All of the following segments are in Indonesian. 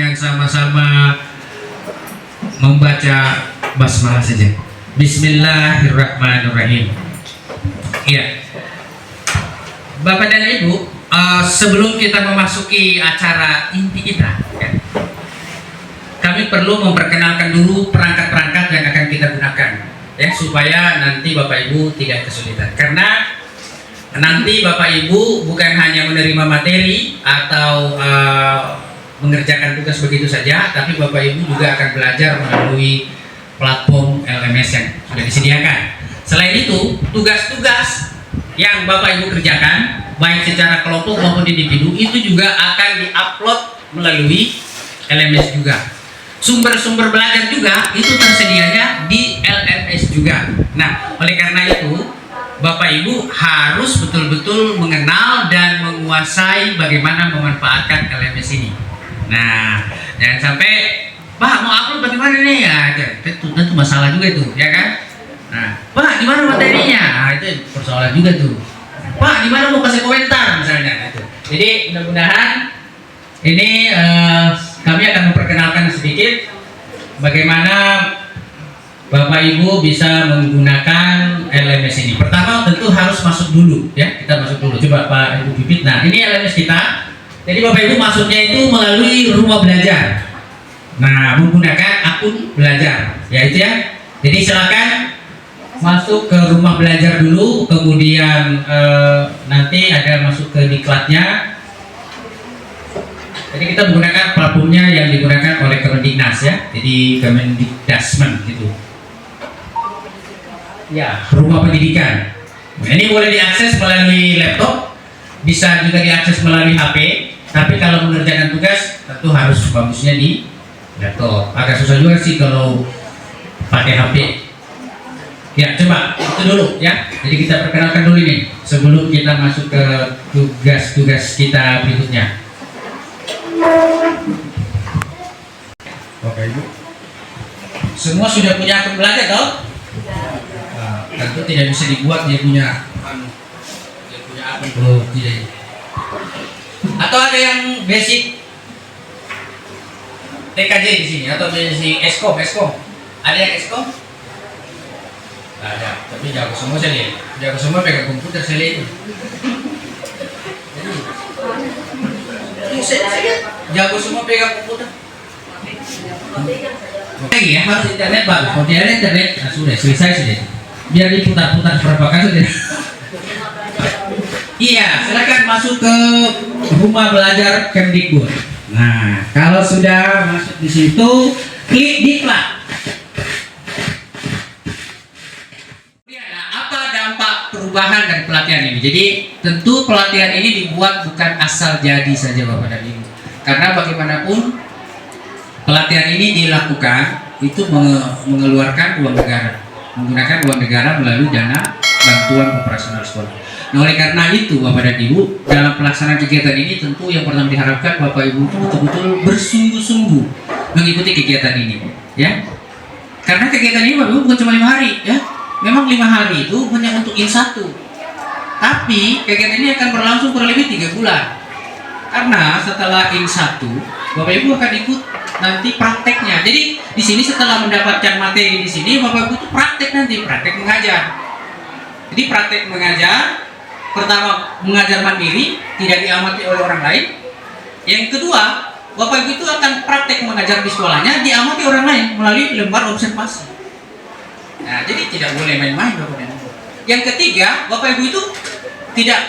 dengan sama-sama membaca basmalah saja. Bismillahirrahmanirrahim. Iya, Bapak dan Ibu, sebelum kita memasuki acara inti kita, ya, kami perlu memperkenalkan dulu perangkat-perangkat yang akan kita gunakan, ya, supaya nanti Bapak Ibu tidak kesulitan. Karena nanti Bapak Ibu bukan hanya menerima materi atau mengerjakan tugas begitu saja, tapi Bapak Ibu juga akan belajar melalui platform LMS yang sudah disediakan. Selain itu, tugas-tugas yang Bapak Ibu kerjakan, baik secara kelompok maupun individu, itu juga akan diupload melalui LMS juga. Sumber-sumber belajar juga itu tersedianya di LMS juga. Nah, oleh karena itu, Bapak Ibu harus betul-betul mengenal dan menguasai bagaimana memanfaatkan LMS ini. Nah, jangan sampai, Pak mau upload bagaimana nih ya? Itu masalah juga itu, ya kan? Nah, Pak gimana materinya? Nah, itu persoalan juga tuh. Pak gimana mau kasih komentar misalnya? Itu. Jadi mudah-mudahan ini kami akan memperkenalkan sedikit bagaimana Bapak Ibu bisa menggunakan LMS ini. Pertama tentu harus masuk dulu, ya. Kita masuk dulu. Coba Pak Ibu Pipit. Nah, ini LMS kita. Jadi Bapak Ibu masuknya itu melalui rumah belajar. Nah, menggunakan akun belajar, ya itu ya. Jadi silakan masuk ke rumah belajar dulu, kemudian nanti ada masuk ke diklatnya. Jadi kita menggunakan platformnya yang digunakan oleh Kemendiknas, ya. Jadi Kemendikdasmen gitu. Ya, rumah pendidikan. Nah, ini boleh diakses melalui laptop, bisa juga diakses melalui HP. Tapi kalau mengerjakan tugas tentu harus bagusnya di laptop. Agak susah juga sih kalau pakai HP. Ya, coba itu dulu ya. Jadi kita perkenalkan dulu nih sebelum kita masuk ke tugas-tugas kita berikutnya. Bapak Ibu, semua sudah punya akun belajar toh? Nah, tentu tidak bisa dibuat dia punya akun bro, tidak. Atau ada yang basic TKJ di sini atau basic Eskom? Ada yang Eskom? Nggak ada, tapi jago semua saya lihat. Jago semua pegang komputer saya lihat. Jago semua pegang komputer. Lagi ya, harus internet bagus. Kalau tidak ada internet, nah sudah selesai sudah. Biar diputar-putar berapa kali sudah. Iya, silakan masuk ke rumah belajar Kemdikbud. Nah, kalau sudah masuk di situ, klik diklat. Nah, apa dampak perubahan dan pelatihan ini? Jadi, tentu pelatihan ini dibuat bukan asal jadi saja Bapak dan Ibu. Karena bagaimanapun pelatihan ini dilakukan itu mengeluarkan uang negara, menggunakan uang negara melalui dana bantuan operasional sekolah. Nah, oleh karena itu Bapak dan Ibu, dalam pelaksanaan kegiatan ini tentu yang pertama diharapkan Bapak Ibu itu betul-betul bersungguh-sungguh mengikuti kegiatan ini, ya. Karena kegiatan ini Bapak Ibu bukan cuma 5 hari, ya. Memang 5 hari itu hanya untuk in-1. Tapi kegiatan ini akan berlangsung kurang lebih 3 bulan. Karena setelah in-1, Bapak Ibu akan ikut nanti prakteknya. Jadi di sini setelah mendapatkan materi di sini, Bapak Ibu itu praktek nanti, praktek mengajar. Jadi praktek mengajar, pertama mengajar mandiri, tidak diamati oleh orang lain. Yang kedua, Bapak Ibu itu akan praktek mengajar di sekolahnya, diamati orang lain melalui lembar observasi. Nah, jadi tidak boleh main-main Bapak dan Ibu. Yang ketiga, Bapak Ibu itu tidak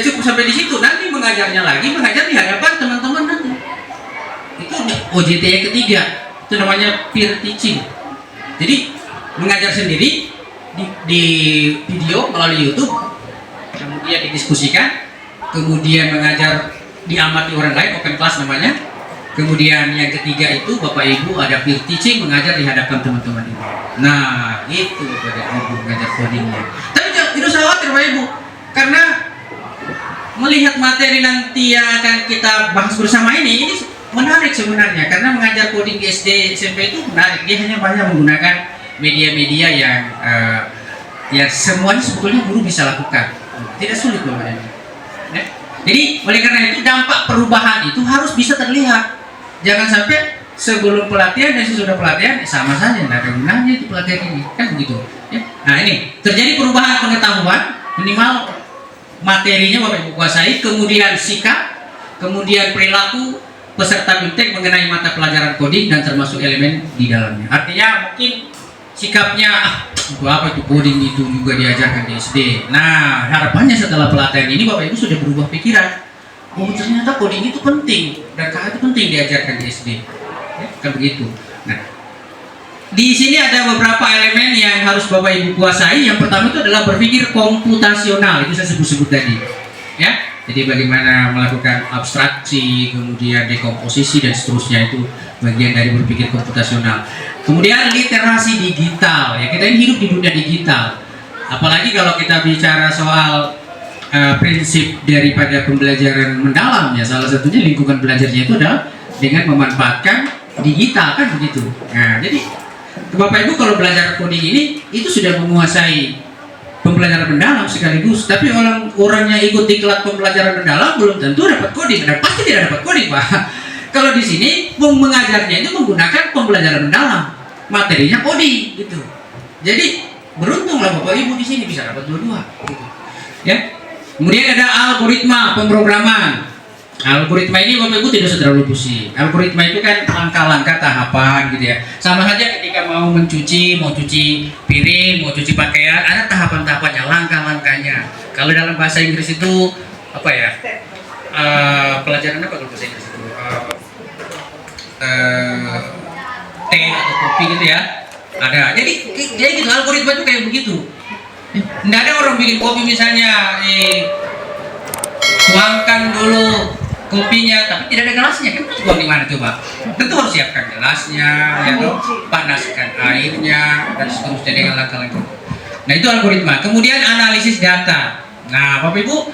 cukup sampai di situ, nanti mengajarnya lagi, mengajar di hadapan teman-teman nanti. Itu OJT yang ketiga, itu namanya peer teaching. Jadi mengajar sendiri di video melalui YouTube, kemudian didiskusikan, kemudian mengajar diamati orang lain, open class namanya. Kemudian yang ketiga itu Bapak Ibu ada peer teaching, mengajar di hadapan teman-teman Ibu. Nah, itu Bapak Ibu mengajar codingnya. Tapi tidak usah khawatir Bapak Ibu, karena melihat materi nanti yang akan kita bahas bersama ini menarik sebenarnya, karena mengajar coding di SD SMP itu menarik. Dia hanya banyak menggunakan media-media yang ya semuanya sebetulnya guru bisa lakukan, tidak sulit Bapak Ibu. Ya? Jadi oleh karena itu dampak perubahan itu harus bisa terlihat. Jangan sampai sebelum pelatihan dan sesudah pelatihan sama saja, tidak ada gunanya itu pelatihan ini, kan begitu. Ya. Nah ini terjadi perubahan pengetahuan, minimal materinya Bapak Ibu kuasai, kemudian sikap, kemudian perilaku peserta BIMTEK mengenai mata pelajaran coding dan termasuk elemen di dalamnya. Artinya mungkin sikapnya untuk apa itu coding itu juga diajarkan di SD. Nah harapannya setelah pelatihan ini Bapak Ibu sudah berubah pikiran. Oh ternyata coding itu penting dan KH itu penting diajarkan di SD. Ya, kan begitu. Nah di sini ada beberapa elemen yang harus Bapak Ibu kuasai. Yang pertama itu adalah berpikir komputasional, itu saya sebut-sebut tadi. Ya. Jadi bagaimana melakukan abstraksi, kemudian dekomposisi dan seterusnya itu bagian dari berpikir komputasional. Kemudian literasi digital, ya kita ini hidup di dunia digital. Apalagi kalau kita bicara soal prinsip daripada pembelajaran mendalam, ya salah satunya lingkungan belajarnya itu adalah dengan memanfaatkan digital, kan begitu. Nah, jadi Bapak Ibu kalau belajar coding ini itu sudah menguasai pembelajaran mendalam sekaligus, tapi orang yang ikut diklat pembelajaran mendalam belum tentu dapat coding, dan pasti tidak dapat coding, Pak. Kalau di sini mengajarnya itu menggunakan pembelajaran mendalam, materinya coding gitu. Jadi beruntunglah Bapak Ibu di sini bisa dapat dua-dua gitu. Ya. Kemudian ada algoritma pemrograman. Algoritma ini Bapak Ibu tidak usah terlalu pusing. Algoritma itu kan langkah-langkah tahapan gitu ya. Sama saja ketika mau cuci piring, mau cuci pakaian, ada tahapan-tahapannya, langkah-langkahnya. Kalau dalam bahasa Inggris itu apa ya? Pelajaran apa kalau bahasa Inggris itu? Teh atau kopi gitu ya. Ada. Jadi gitu algoritma itu kayak begitu. Tidak ada orang bikin kopi misalnya, tuangkan dulu kopinya, tapi tidak ada gelasnya, kan tuang di mana coba? Tentu harus siapkan gelasnya, ya toh, panaskan airnya dan seterusnya dengan langkah-langkah. Nah itu algoritma. Kemudian analisis data. Nah Bapak Ibu,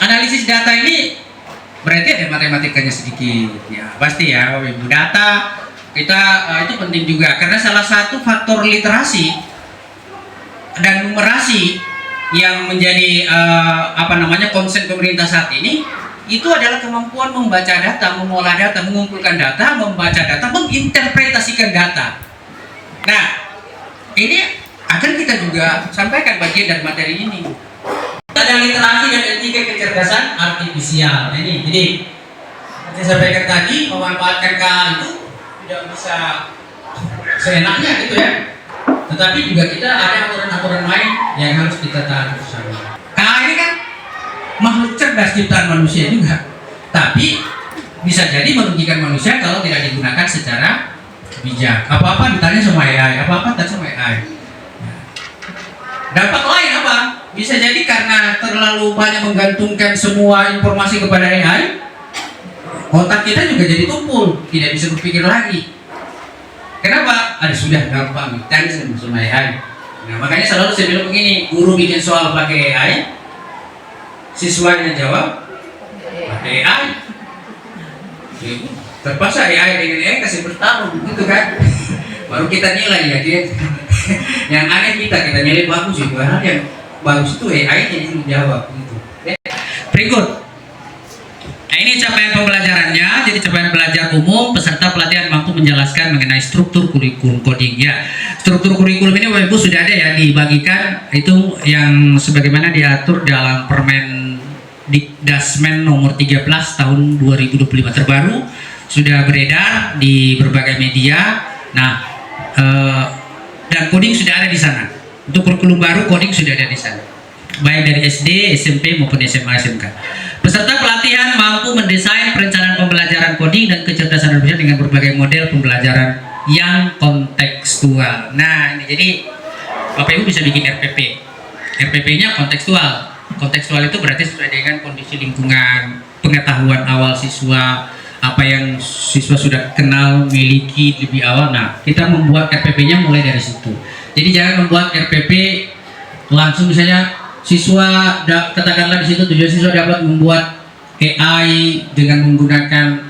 analisis data ini berarti ada matematikanya sedikit, ya pasti ya Bapak Ibu. Data kita itu penting juga karena salah satu faktor literasi dan numerasi yang menjadi konsen pemerintah saat ini itu adalah kemampuan membaca data, mengolah data, mengumpulkan data, membaca data, menginterpretasikan data. Nah, ini akan kita juga sampaikan bagian dari materi ini. Ada literasi dan etika kecerdasan artifisial. Nah, ini, jadi saya sampaikan tadi memanfaatkan KA itu tidak bisa seenaknya gitu ya. Tetapi juga kita ada aturan-aturan lain yang harus kita taati bersama. KA ini kan makhluk cerdas ciptaan manusia juga, tapi bisa jadi merugikan manusia kalau tidak digunakan secara bijak. Apa-apa ditanya sama AI, apa-apa tanya sama AI. Dampak lain apa? Bisa jadi karena terlalu banyak menggantungkan semua informasi kepada AI, otak kita juga jadi tumpul, tidak bisa berpikir lagi. Kenapa? Ada sudah gampang, tadi sama AI. Nah, makanya selalu saya bilang begini, guru bikin soal pakai AI, siswanya jawab pakai AI. Terpaksa AI dengan AI kasih bertarung, gitu kan? Baru kita nilai ya dia. Yang aneh kita nilai bagus itu, karena yang bagus itu AI-nya yang menjawab gitu. Berikut. Nah ini capaian pembelajarannya. Jadi capaian belajar umum, peserta pelatihan mampu menjelaskan mengenai struktur kurikulum coding ya. Struktur kurikulum ini Bapak Ibu sudah ada ya, dibagikan itu yang sebagaimana diatur dalam Permen Dikdasmen nomor 13 tahun 2025 terbaru, sudah beredar di berbagai media. Nah, dan coding sudah ada di sana. Untuk kurikulum baru coding sudah ada di sana, baik dari SD, SMP maupun SMA, SMK. Peserta pelatihan mampu mendesain perencanaan pembelajaran coding dan kecerdasan artifisial dengan berbagai model pembelajaran yang kontekstual. Nah, ini jadi Bapak Ibu bisa bikin RPP. RPP-nya kontekstual. Kontekstual itu berarti sesuai dengan kondisi lingkungan, pengetahuan awal siswa, apa yang siswa sudah kenal, miliki lebih awal. Nah, kita membuat RPP-nya mulai dari situ. Jadi jangan membuat RPP langsung misalnya siswa katakanlah di situ tujuan siswa dapat membuat AI dengan menggunakan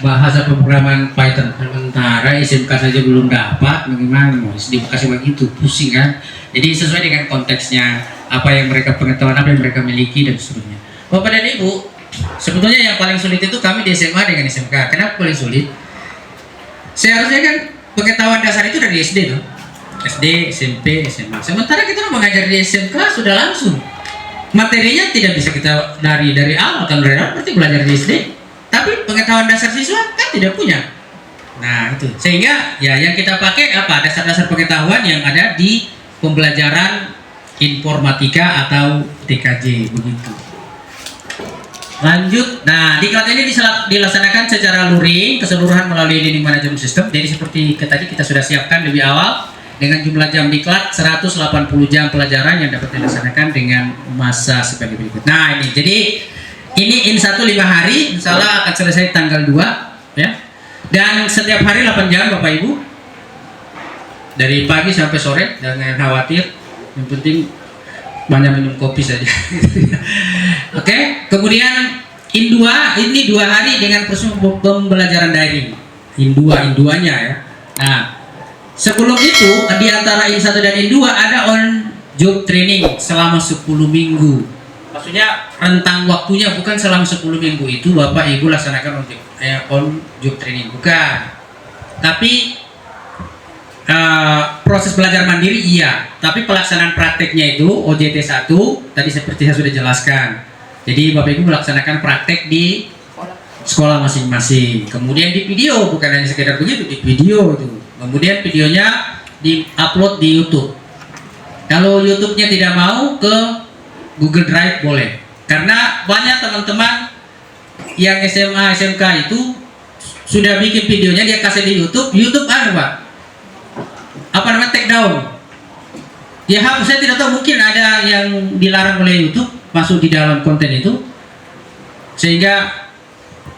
bahasa pemrograman Python. Sementara SMK saja belum dapat, bagaimana mau dikasih begitu, pusing kan? Jadi sesuai dengan konteksnya, apa yang mereka pengetahuan, apa yang mereka miliki dan seterusnya. Bapak dan Ibu, Sebetulnya yang paling sulit itu kami di SMA dengan SMK. Kenapa paling sulit? Seharusnya kan pengetahuan dasar itu dari SD tuh. SD, SMP, SMA. Sementara kita mengajar di SMK sudah langsung. Materinya tidak bisa kita dari awal. Kalau dari awal berarti belajar di SD. Tapi pengetahuan dasar siswa kan tidak punya. Nah itu. Sehingga ya yang kita pakai apa? Dasar-dasar pengetahuan yang ada di pembelajaran informatika atau TKJ begitu. Lanjut. Nah, diklat ini dilaksanakan secara luring keseluruhan melalui learning management system. Jadi seperti tadi kita sudah siapkan lebih awal dengan jumlah jam diklat 180 jam pelajaran yang dapat dilaksanakan dengan masa sebagai berikut. Nah, ini jadi ini in 1 5 hari, insya Allah akan selesai tanggal 2 ya. Dan setiap hari 8 jam Bapak Ibu. Dari pagi sampai sore, jangan khawatir. Yang penting banyak minum kopi saja. Oke, kemudian in 2 ini 2 hari dengan proses pembelajaran daring. In 2-nya ya. Nah, sebelum itu di antara in 1 dan in 2 ada on job training selama 10 minggu. Maksudnya rentang waktunya bukan selama 10 minggu itu Bapak Ibu laksanakan on job training, bukan. Tapi proses belajar mandiri iya, tapi pelaksanaan prakteknya itu OJT 1 tadi seperti saya sudah jelaskan. Jadi Bapak Ibu melaksanakan praktek di sekolah masing-masing. Kemudian di video, bukan hanya sekedar begitu, di video itu. Kemudian videonya di-upload di YouTube. Kalau YouTube-nya tidak mau, ke Google Drive boleh. Karena banyak teman-teman yang SMA, SMK itu sudah bikin videonya dia kasih di YouTube, YouTube Pak. Apa namanya, take down. Ya hapus, saya tidak tahu, mungkin ada yang dilarang oleh YouTube masuk di dalam konten itu sehingga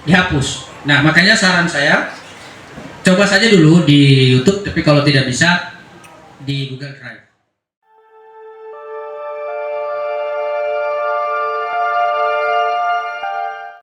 dihapus. Nah, makanya saran saya coba saja dulu di YouTube, tapi kalau tidak bisa di Google Drive.